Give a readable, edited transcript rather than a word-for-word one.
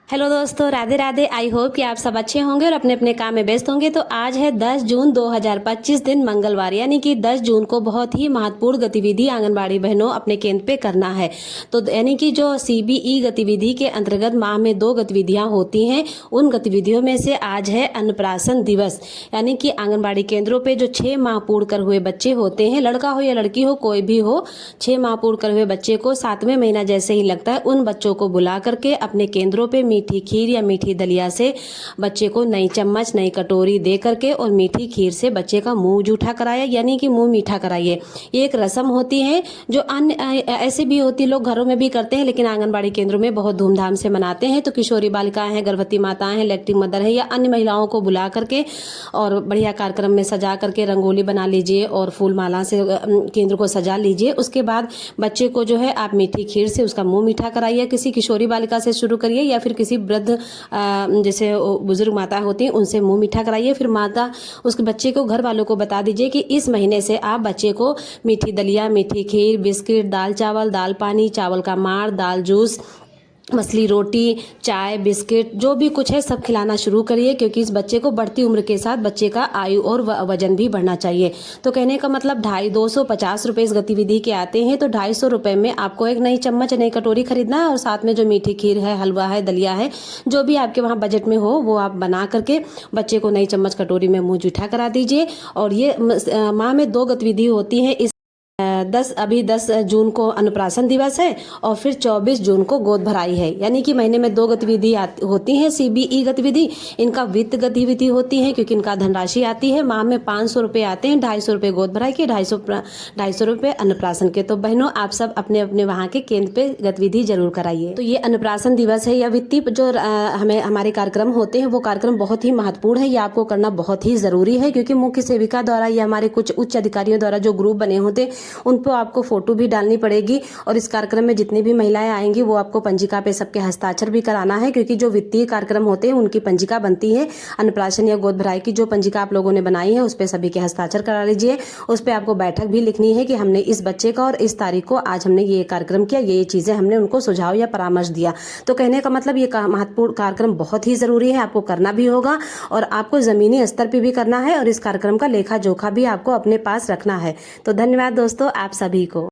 Hello दोस्तों, Radhe Radhe. I hope कि आप सब अच्छे होंगे और अपने अपने काम में व्यस्त होंगे। तो आज है 10 जून 2025 दिन मंगलवार, यानी कि 10 जून को बहुत ही महत्वपूर्ण गतिविधि आंगनबाड़ी बहनों अपने केंद्र पे करना है। तो यानी कि जो सीबीई गतिविधि के अंतर्गत माह में 2 गतिविधियां होती हैं, उन गतिविधियों में से आज है अन्नप्राशन दिवस। यानी कि आंगनबाड़ी केंद्रों पे जो 6 माह पूर्ण कर हुए बच्चे होते हैं, लड़का हो या लड़की हो, कोई भी हो, 6 माह पूर्ण कर हुए बच्चे को 7वें महीना जैसे ही लगता है, उन बच्चों को बुला करके अपने केंद्रों पे मीठी खीर या मीठी दलिया से बच्चे को नई चम्मच नई कटोरी दे करके और मीठी खीर से बच्चे का मुंह जूठा कराया, यानी कि मुंह मीठा कराइए। ये एक रस्म होती है जो अन्य ऐसे भी होती, लोग घरों में भी करते हैं, लेकिन आंगनबाड़ी केंद्रों में बहुत धूमधाम से मनाते हैं। तो किशोरी बालिकाएं हैं, गर्भवती माताएं हैं, लैक्टिंग मदर है या अन्य महिलाओं को बुला करके और बढ़िया कार्यक्रम में सजा करके रंगोली बना लीजिए और फूल माला से केंद्र को सजा लीजिए। उसके बाद बच्चे को जो है आप मीठी खीर से उसका मुंह मीठा कराइए। किसी किशोरी बालिका से शुरू करिए या फिर किसी वृद्ध जैसे बुजुर्ग माता होती हैं उनसे मुंह मीठा कराइए। फिर माता उसके बच्चे को, घर वालों को बता दीजिए कि इस महीने से आप बच्चे को मीठी दलिया, मीठी खीर, बिस्किट, दाल चावल, दाल पानी, चावल का मार, दाल जूस, मछली रोटी, चाय, बिस्किट, जो भी कुछ है सब खिलाना शुरू करिए, क्योंकि इस बच्चे को बढ़ती उम्र के साथ बच्चे का आयु और वजन भी बढ़ना चाहिए। तो कहने का मतलब 250 रुपये इस गतिविधि के आते हैं। तो 250 रुपये में आपको एक नई चम्मच, नई कटोरी खरीदना है और साथ में जो मीठी खीर है, हलवा है, दलिया है, जो भी आपके वहाँ बजट में हो वो आप बना करके बच्चे को नई चम्मच कटोरी में मुँह जूठा करा दीजिए। और ये माह में 2 गतिविधि होती हैं। इस 10 जून को अन्नप्राशन दिवस है और फिर 24 जून को गोद भराई है। यानी कि महीने में 2 गतिविधि होती हैं। सीबीई गतिविधि इनका वित्त गतिविधि होती है, क्योंकि इनका धनराशि आती है। माह में 500 रुपये आते हैं, 250 रुपये गोद भराई के, 250 रुपये अन्नप्राशन के। तो बहनों, आप सब अपने अपने वहाँ के केंद्र पे गतिविधि जरूर कराइए। तो ये अन्नप्राशन दिवस है या वित्तीय जो हमें हमारे कार्यक्रम होते हैं, वो कार्यक्रम बहुत ही महत्वपूर्ण है। ये आपको करना बहुत ही जरूरी है, क्योंकि मुख्य सेविका द्वारा या हमारे कुछ उच्च अधिकारियों द्वारा जो ग्रुप बने होते हैं उन पर आपको फोटो भी डालनी पड़ेगी। और इस कार्यक्रम में जितनी भी महिलाएं आएंगी वो आपको पंजिका पे सबके हस्ताक्षर भी कराना है, क्योंकि जो वित्तीय कार्यक्रम होते हैं उनकी पंजिका बनती है। अन्नप्राशन या गोद भराई की जो पंजिका आप लोगों ने बनाई है उस पर सभी के हस्ताक्षर करा लीजिए। उस पर आपको बैठक भी लिखनी है कि हमने इस बच्चे का और इस तारीख को आज हमने ये कार्यक्रम किया, ये चीजें हमने उनको सुझाव या परामर्श दिया। तो कहने का मतलब ये महत्वपूर्ण कार्यक्रम बहुत ही जरूरी है, आपको करना भी होगा और आपको जमीनी स्तर पर भी करना है और इस कार्यक्रम का लेखा जोखा भी आपको अपने पास रखना है। तो धन्यवाद दोस्तों आप सभी को।